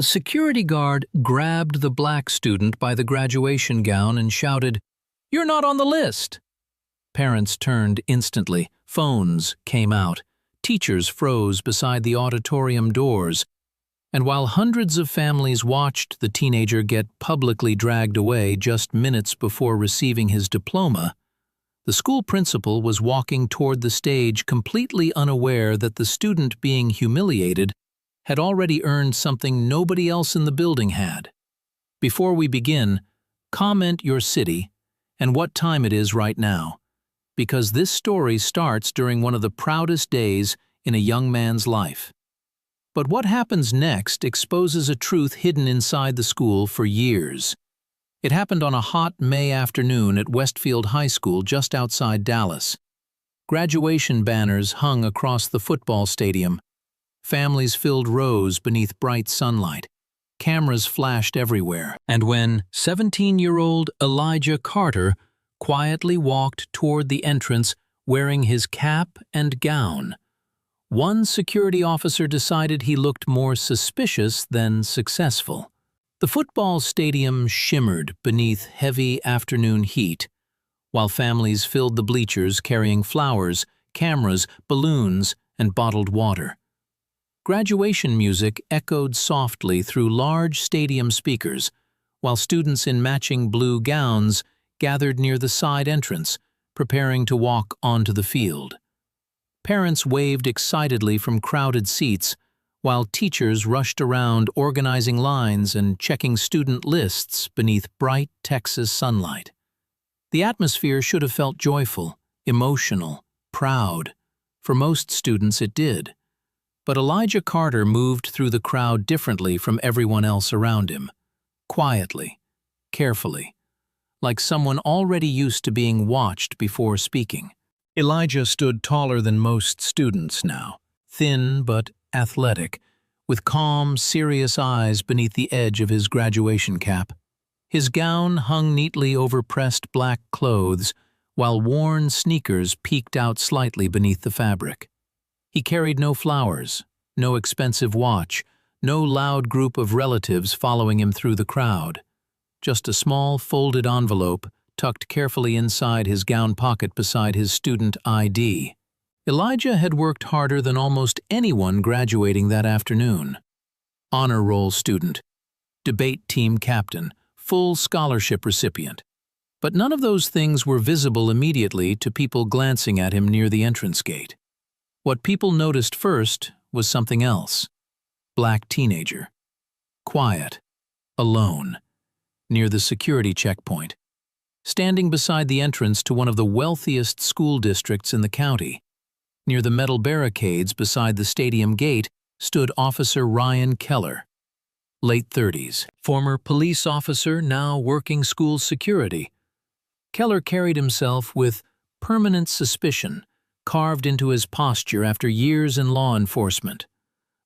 A security guard grabbed the black student by the graduation gown and shouted, "You're not on the list!" Parents turned instantly. Phones came out. Teachers froze beside the auditorium doors. And while hundreds of families watched the teenager get publicly dragged away just minutes before receiving his diploma, the school principal was walking toward the stage completely unaware that the student being humiliated had already earned something nobody else in the building had. Before we begin, comment your city and what time it is right now, because this story starts during one of the proudest days in a young man's life. But what happens next exposes a truth hidden inside the school for years. It happened on a hot May afternoon at Westfield High School just outside Dallas. Graduation banners hung across the football stadium. Families filled rows beneath bright sunlight. Cameras flashed everywhere. And when 17-year-old Elijah Carter quietly walked toward the entrance wearing his cap and gown, one security officer decided he looked more suspicious than successful. The football stadium shimmered beneath heavy afternoon heat, while families filled the bleachers carrying flowers, cameras, balloons, and bottled water. Graduation music echoed softly through large stadium speakers, while students in matching blue gowns gathered near the side entrance, preparing to walk onto the field. Parents waved excitedly from crowded seats, while teachers rushed around organizing lines and checking student lists beneath bright Texas sunlight. The atmosphere should have felt joyful, emotional, proud. For most students it did. But Elijah Carter moved through the crowd differently from everyone else around him. Quietly, carefully, like someone already used to being watched before speaking. Elijah stood taller than most students now, thin but athletic, with calm, serious eyes beneath the edge of his graduation cap. His gown hung neatly over pressed black clothes, while worn sneakers peeked out slightly beneath the fabric. He carried no flowers, no expensive watch, no loud group of relatives following him through the crowd. Just a small folded envelope tucked carefully inside his gown pocket beside his student ID. Elijah had worked harder than almost anyone graduating that afternoon. Honor roll student, debate team captain, full scholarship recipient. But none of those things were visible immediately to people glancing at him near the entrance gate. What people noticed first was something else. Black teenager. Quiet. Alone. Near the security checkpoint. Standing beside the entrance to one of the wealthiest school districts in the county. Near the metal barricades beside the stadium gate stood Officer Ryan Keller. Late 30s. Former police officer, now working school security. Keller carried himself with permanent suspicion carved into his posture after years in law enforcement.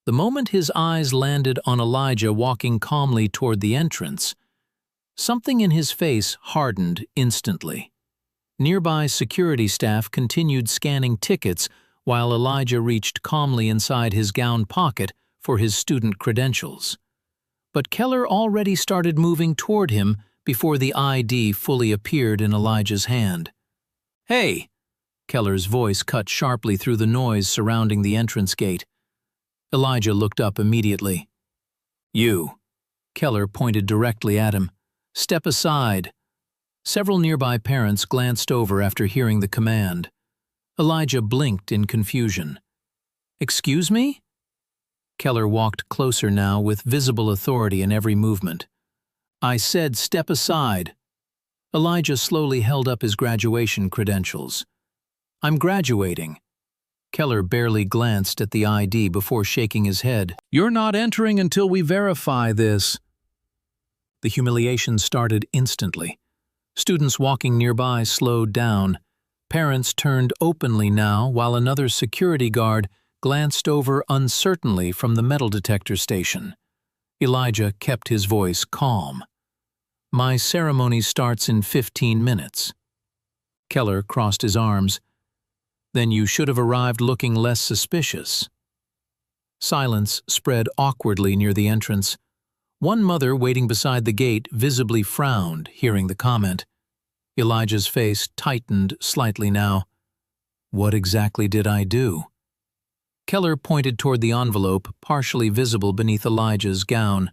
The moment his eyes landed on Elijah walking calmly toward the entrance, something in his face hardened instantly. Nearby security staff continued scanning tickets while Elijah reached calmly inside his gown pocket for his student credentials. But Keller already started moving toward him before the ID fully appeared in Elijah's hand. "Hey!" Keller's voice cut sharply through the noise surrounding the entrance gate. Elijah looked up immediately. "You." Keller pointed directly at him. "Step aside." Several nearby parents glanced over after hearing the command. Elijah blinked in confusion. "Excuse me?" Keller walked closer now with visible authority in every movement. "I said step aside." Elijah slowly held up his graduation credentials. "I'm graduating." Keller barely glanced at the ID before shaking his head. "You're not entering until we verify this." The humiliation started instantly. Students walking nearby slowed down. Parents turned openly now while another security guard glanced over uncertainly from the metal detector station. Elijah kept his voice calm. "My ceremony starts in 15 minutes." Keller crossed his arms. "Then you should have arrived looking less suspicious." Silence spread awkwardly near the entrance. One mother waiting beside the gate visibly frowned, hearing the comment. Elijah's face tightened slightly now. What exactly did I do? Keller pointed toward the envelope, partially visible beneath Elijah's gown.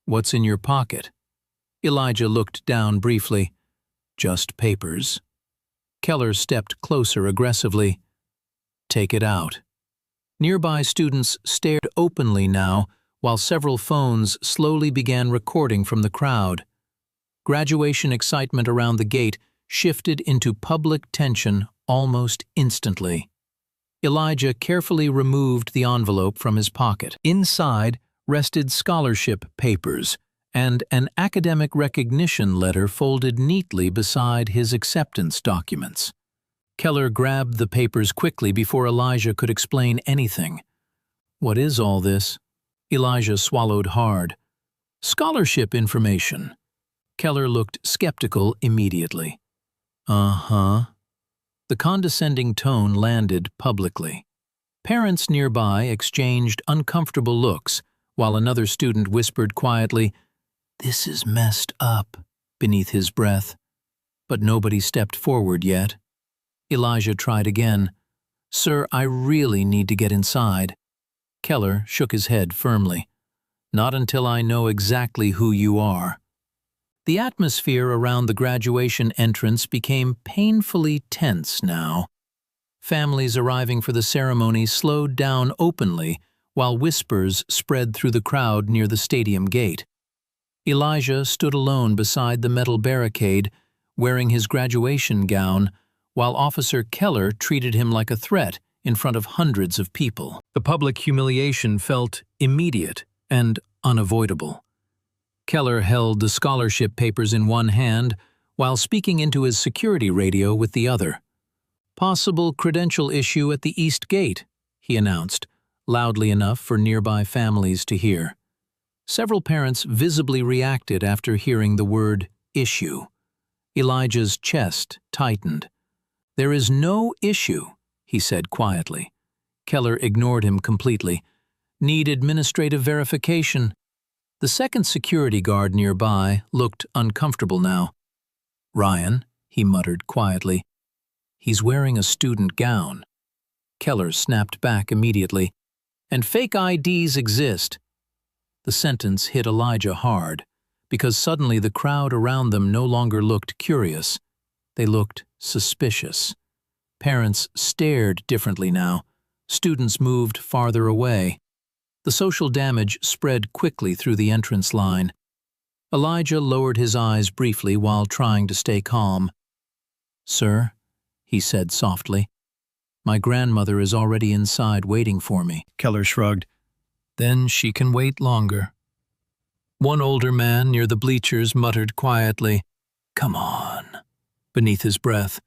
What's in your pocket? Elijah looked down briefly. Just papers. Keller stepped closer aggressively. Take it out. Nearby students stared openly now, while several phones slowly began recording from the crowd. Graduation excitement around the gate shifted into public tension almost instantly. Elijah carefully removed the envelope from his pocket. Inside rested scholarship papers and an academic recognition letter folded neatly beside his acceptance documents. Keller grabbed the papers quickly before Elijah could explain anything. What is all this? Elijah swallowed hard. Scholarship information. Keller looked skeptical immediately. Uh-huh. The condescending tone landed publicly. Parents nearby exchanged uncomfortable looks, while another student whispered quietly, "This is messed up," beneath his breath. But nobody stepped forward yet. Elijah tried again. "Sir, I really need to get inside." Keller shook his head firmly. "Not until I know exactly who you are." The atmosphere around the graduation entrance became painfully tense now. Families arriving for the ceremony slowed down openly, while whispers spread through the crowd near the stadium gate. Elijah stood alone beside the metal barricade, wearing his graduation gown, while Officer Keller treated him like a threat in front of hundreds of people. The public humiliation felt immediate and unavoidable. Keller held the scholarship papers in one hand while speaking into his security radio with the other. "Possible credential issue at the East Gate," he announced, loudly enough for nearby families to hear. Several parents visibly reacted after hearing the word issue. Elijah's chest tightened. "There is no issue," he said quietly. Keller ignored him completely. "Need administrative verification." The second security guard nearby looked uncomfortable now. "Ryan," he muttered quietly. "He's wearing a student gown." Keller snapped back immediately. "And fake IDs exist." The sentence hit Elijah hard, because suddenly the crowd around them no longer looked curious. They looked suspicious. Parents stared differently now. Students moved farther away. The social damage spread quickly through the entrance line. Elijah lowered his eyes briefly while trying to stay calm. "Sir," he said softly, "my grandmother is already inside waiting for me." Keller shrugged. "Then she can wait longer." One older man near the bleachers muttered quietly, "Come on," beneath his breath.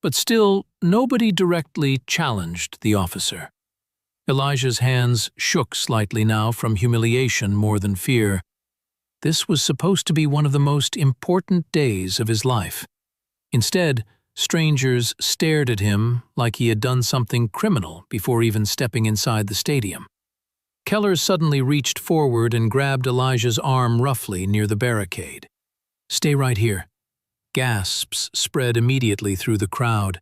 But still, nobody directly challenged the officer. Elijah's hands shook slightly now from humiliation more than fear. This was supposed to be one of the most important days of his life. Instead, strangers stared at him like he had done something criminal before even stepping inside the stadium. Keller suddenly reached forward and grabbed Elijah's arm roughly near the barricade. "Stay right here." Gasps spread immediately through the crowd.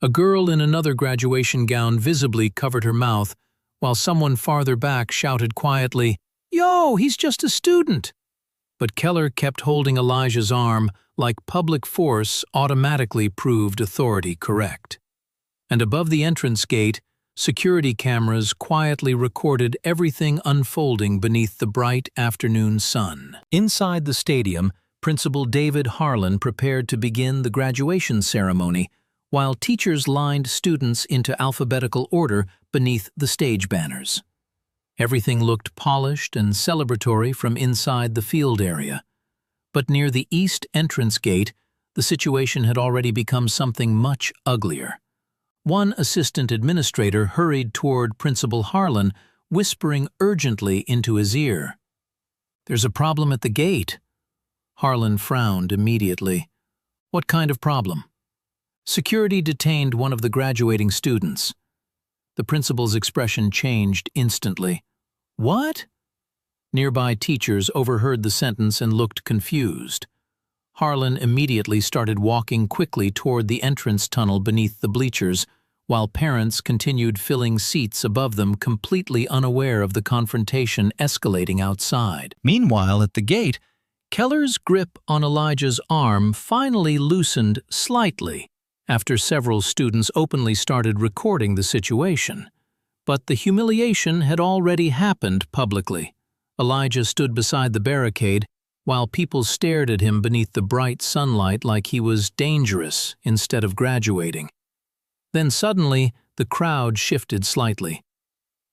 A girl in another graduation gown visibly covered her mouth, while someone farther back shouted quietly, "Yo, he's just a student!" But Keller kept holding Elijah's arm like public force automatically proved authority correct. And above the entrance gate, security cameras quietly recorded everything unfolding beneath the bright afternoon sun. Inside the stadium, Principal David Harlan prepared to begin the graduation ceremony, while teachers lined students into alphabetical order beneath the stage banners. Everything looked polished and celebratory from inside the field area. But near the east entrance gate, the situation had already become something much uglier. One assistant administrator hurried toward Principal Harlan, whispering urgently into his ear. "There's a problem at the gate." Harlan frowned immediately. "What kind of problem?" Security detained one of the graduating students. The principal's expression changed instantly. "What?" Nearby teachers overheard the sentence and looked confused. Harlan immediately started walking quickly toward the entrance tunnel beneath the bleachers, while parents continued filling seats above them, completely unaware of the confrontation escalating outside. Meanwhile, at the gate, Keller's grip on Elijah's arm finally loosened slightly after several students openly started recording the situation. But the humiliation had already happened publicly. Elijah stood beside the barricade, while people stared at him beneath the bright sunlight like he was dangerous instead of graduating. Then suddenly, the crowd shifted slightly.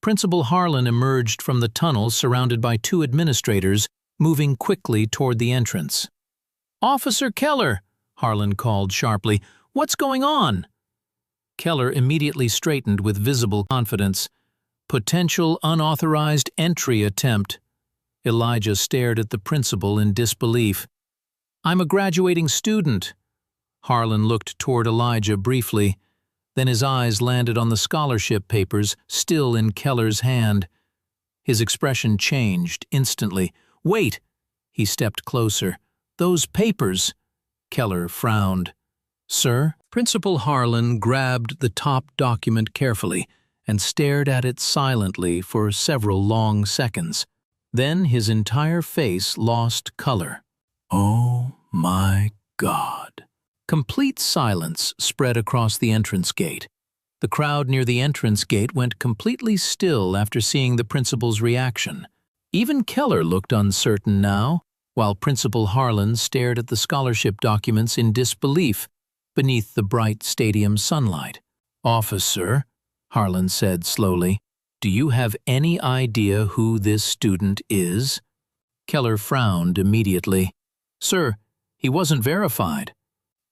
Principal Harlan emerged from the tunnel surrounded by 2 administrators, moving quickly toward the entrance. "Officer Keller," Harlan called sharply, "what's going on?" Keller immediately straightened with visible confidence. "Potential unauthorized entry attempt." Elijah stared at the principal in disbelief. "I'm a graduating student." Harlan looked toward Elijah briefly. Then his eyes landed on the scholarship papers still in Keller's hand. His expression changed instantly. "Wait!" He stepped closer. "Those papers!" Keller frowned. "Sir?" Principal Harlan grabbed the top document carefully and stared at it silently for several long seconds. Then his entire face lost color. "Oh my God." Complete silence spread across the entrance gate. The crowd near the entrance gate went completely still after seeing the principal's reaction. Even Keller looked uncertain now, while Principal Harlan stared at the scholarship documents in disbelief beneath the bright stadium sunlight. "Officer," Harlan said slowly, "do you have any idea who this student is?" Keller frowned immediately. "Sir, he wasn't verified."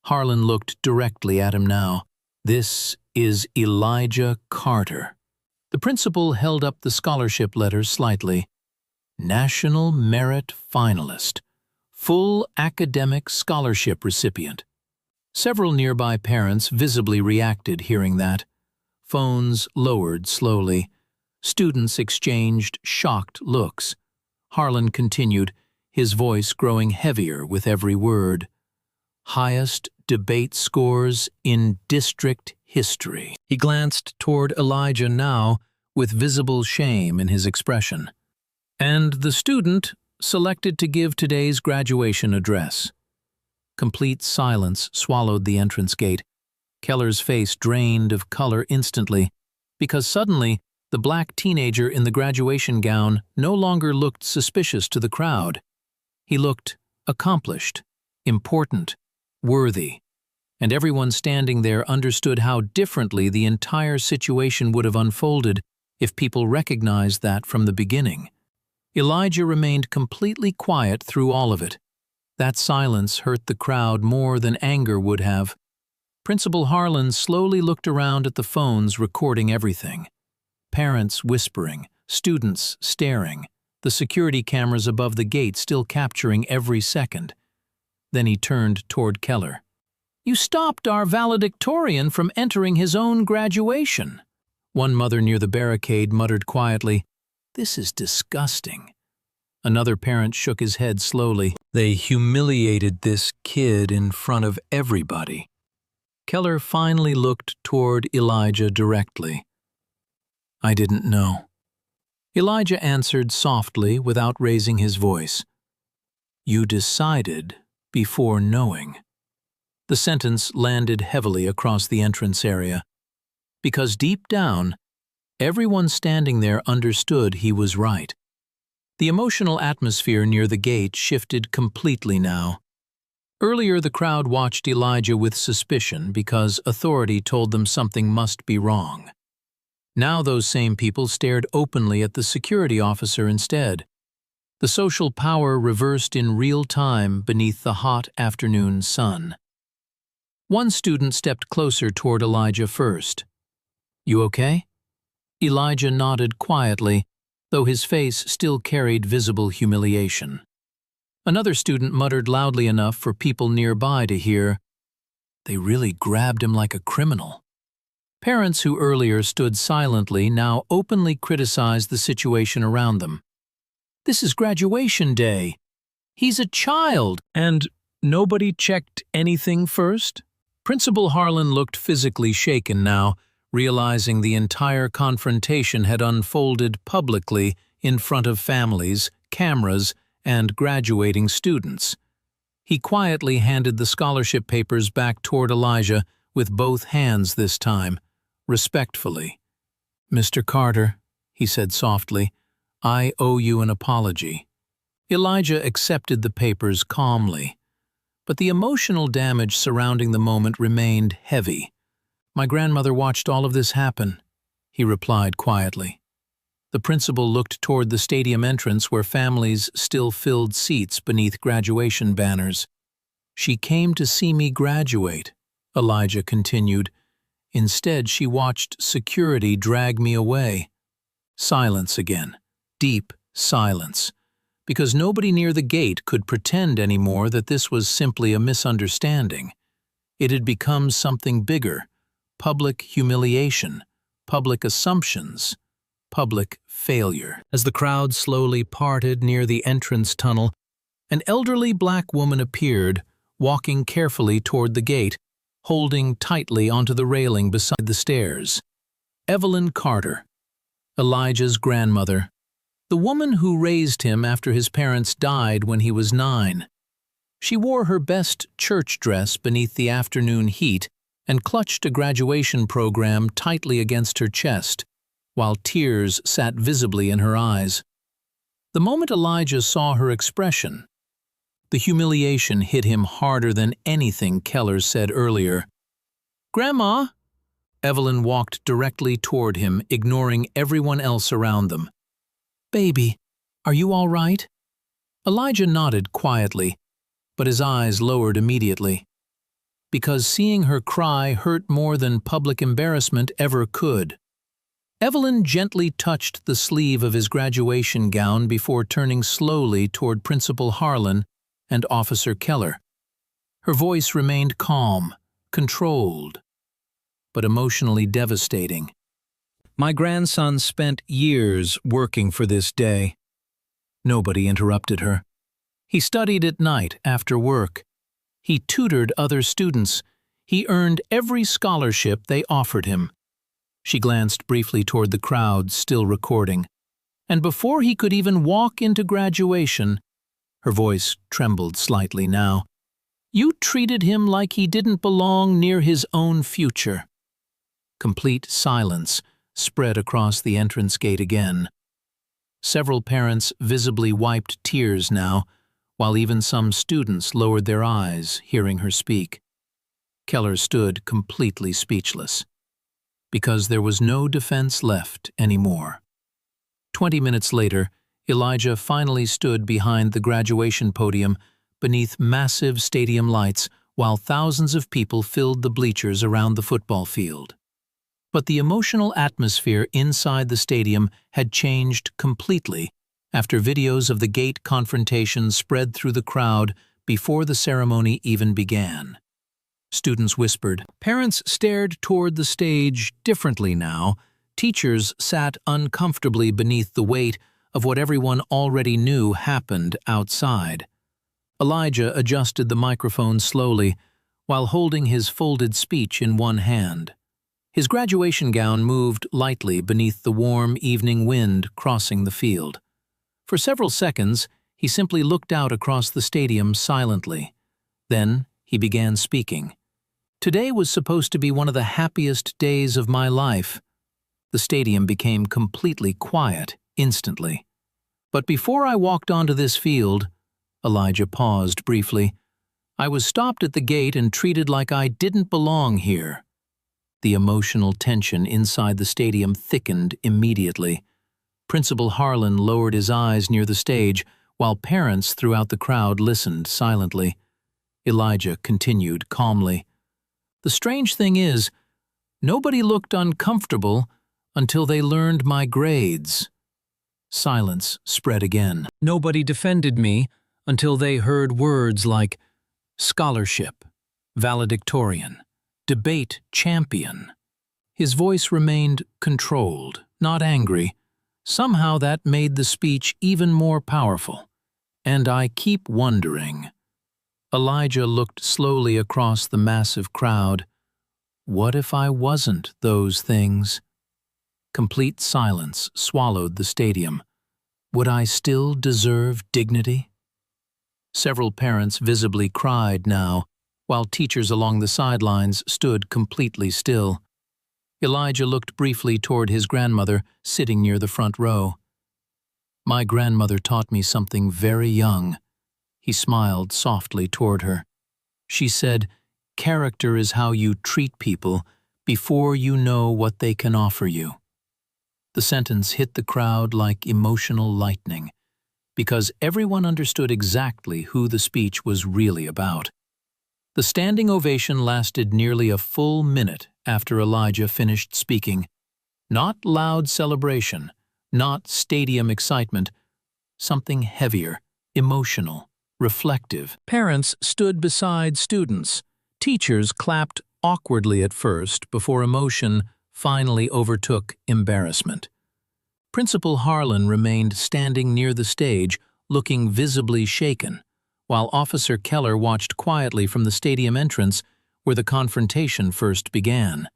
Harlan looked directly at him now. "This is Elijah Carter." The principal held up the scholarship letter slightly. "National Merit Finalist. Full academic scholarship recipient." Several nearby parents visibly reacted hearing that. Phones lowered slowly. Students exchanged shocked looks. Harlan continued, his voice growing heavier with every word. "Highest debate scores in district history." He glanced toward Elijah now, with visible shame in his expression. "And the student selected to give today's graduation address." Complete silence swallowed the entrance gate. Keller's face drained of color instantly, because suddenly the black teenager in the graduation gown no longer looked suspicious to the crowd. He looked accomplished, important, worthy, and everyone standing there understood how differently the entire situation would have unfolded if people recognized that from the beginning. Elijah remained completely quiet through all of it. That silence hurt the crowd more than anger would have. Principal Harlan slowly looked around at the phones recording everything. Parents whispering, students staring, the security cameras above the gate still capturing every second. Then he turned toward Keller. "You stopped our valedictorian from entering his own graduation." One mother near the barricade muttered quietly, "This is disgusting." Another parent shook his head slowly. "They humiliated this kid in front of everybody." Keller finally looked toward Elijah directly. "I didn't know." Elijah answered softly without raising his voice. "You decided before knowing." The sentence landed heavily across the entrance area, because deep down, everyone standing there understood he was right. The emotional atmosphere near the gate shifted completely now. Earlier, the crowd watched Elijah with suspicion because authority told them something must be wrong. Now those same people stared openly at the security officer instead. The social power reversed in real time beneath the hot afternoon sun. One student stepped closer toward Elijah first. "You okay?" Elijah nodded quietly, though his face still carried visible humiliation. Another student muttered loudly enough for people nearby to hear, "They really grabbed him like a criminal." Parents who earlier stood silently now openly criticized the situation around them. This is graduation day. He's a child. And nobody checked anything first? Principal Harlan looked physically shaken now, realizing the entire confrontation had unfolded publicly in front of families, cameras, and graduating students. He quietly handed the scholarship papers back toward Elijah with both hands this time, respectfully. "Mr. Carter," he said softly, "I owe you an apology." Elijah accepted the papers calmly, but the emotional damage surrounding the moment remained heavy. "My grandmother watched all of this happen," he replied quietly. The principal looked toward the stadium entrance where families still filled seats beneath graduation banners. "She came to see me graduate," Elijah continued. "Instead, she watched security drag me away." Silence again, deep silence, because nobody near the gate could pretend anymore that this was simply a misunderstanding. It had become something bigger: public humiliation, public assumptions, public failure. As the crowd slowly parted near the entrance tunnel, an elderly black woman appeared, walking carefully toward the gate, holding tightly onto the railing beside the stairs. Evelyn Carter, Elijah's grandmother, the woman who raised him after his parents died when he was 9. She wore her best church dress beneath the afternoon heat and clutched a graduation program tightly against her chest, while tears sat visibly in her eyes. The moment Elijah saw her expression, the humiliation hit him harder than anything Keller said earlier. "Grandma!" Evelyn walked directly toward him, ignoring everyone else around them. "Baby, are you all right?" Elijah nodded quietly, but his eyes lowered immediately, because seeing her cry hurt more than public embarrassment ever could. Evelyn gently touched the sleeve of his graduation gown before turning slowly toward Principal Harlan and Officer Keller. Her voice remained calm, controlled, but emotionally devastating. "My grandson spent years working for this day." Nobody interrupted her. "He studied at night after work. He tutored other students. He earned every scholarship they offered him." She glanced briefly toward the crowd, still recording. "And before he could even walk into graduation," her voice trembled slightly now, "you treated him like he didn't belong near his own future." Complete silence spread across the entrance gate again. Several parents visibly wiped tears now, while even some students lowered their eyes, hearing her speak. Keller stood completely speechless, because there was no defense left anymore. 20 minutes later, Elijah finally stood behind the graduation podium beneath massive stadium lights while thousands of people filled the bleachers around the football field. But the emotional atmosphere inside the stadium had changed completely after videos of the gate confrontation spread through the crowd before the ceremony even began. Students whispered. Parents stared toward the stage differently now. Teachers sat uncomfortably beneath the weight of what everyone already knew happened outside. Elijah adjusted the microphone slowly while holding his folded speech in one hand. His graduation gown moved lightly beneath the warm evening wind crossing the field. For several seconds, he simply looked out across the stadium silently. Then he began speaking. "Today was supposed to be one of the happiest days of my life." The stadium became completely quiet instantly. "But before I walked onto this field," Elijah paused briefly, "I was stopped at the gate and treated like I didn't belong here." The emotional tension inside the stadium thickened immediately. Principal Harlan lowered his eyes near the stage, while parents throughout the crowd listened silently. Elijah continued calmly. "The strange thing is, nobody looked uncomfortable until they learned my grades." Silence spread again. "Nobody defended me until they heard words like scholarship, valedictorian, debate champion." His voice remained controlled, not angry, Somehow that made the speech even more powerful. And I keep wondering. Elijah looked slowly across the massive crowd. What if I wasn't those things? Complete silence swallowed the stadium. Would I still deserve dignity? Several parents visibly cried now, while teachers along the sidelines stood completely still. Elijah looked briefly toward his grandmother, sitting near the front row. My grandmother taught me something very young. He smiled softly toward her. She said, "Character is how you treat people before you know what they can offer you." The sentence hit the crowd like emotional lightning, because everyone understood exactly who the speech was really about. The standing ovation lasted nearly a full minute after Elijah finished speaking. Not loud celebration, not stadium excitement, something heavier, emotional, reflective. Parents stood beside students. Teachers clapped awkwardly at first before emotion finally overtook embarrassment. Principal Harlan remained standing near the stage, looking visibly shaken, while Officer Keller watched quietly from the stadium entrance where the confrontation first began.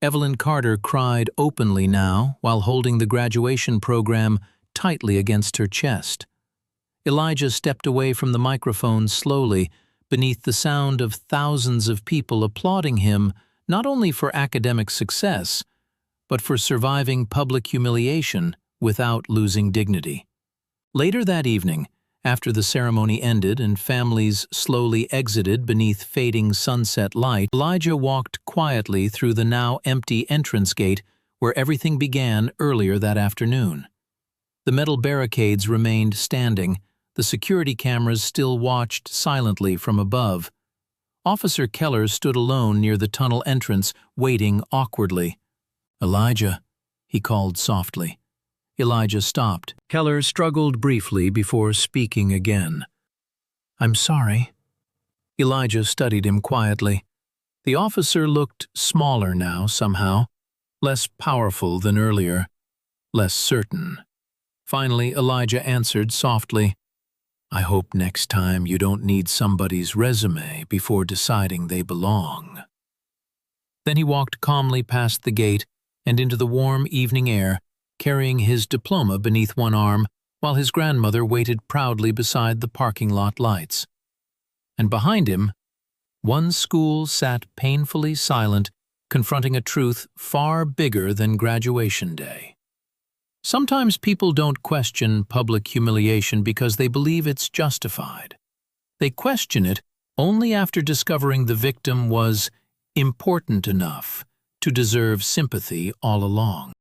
Evelyn Carter cried openly now while holding the graduation program tightly against her chest. Elijah stepped away from the microphone slowly, beneath the sound of thousands of people applauding him not only for academic success, but for surviving public humiliation without losing dignity. Later that evening, after the ceremony ended and families slowly exited beneath fading sunset light, Elijah walked quietly through the now empty entrance gate where everything began earlier that afternoon. The metal barricades remained standing, the security cameras still watched silently from above. Officer Keller stood alone near the tunnel entrance, waiting awkwardly. "Elijah," he called softly. Elijah stopped. Keller struggled briefly before speaking again. "I'm sorry." Elijah studied him quietly. The officer looked smaller now somehow, less powerful than earlier, less certain. Finally, Elijah answered softly, "I hope next time you don't need somebody's resume before deciding they belong." Then he walked calmly past the gate and into the warm evening air, carrying his diploma beneath one arm, while his grandmother waited proudly beside the parking lot lights. And behind him, one school sat painfully silent, confronting a truth far bigger than graduation day. Sometimes people don't question public humiliation because they believe it's justified. They question it only after discovering the victim was important enough to deserve sympathy all along.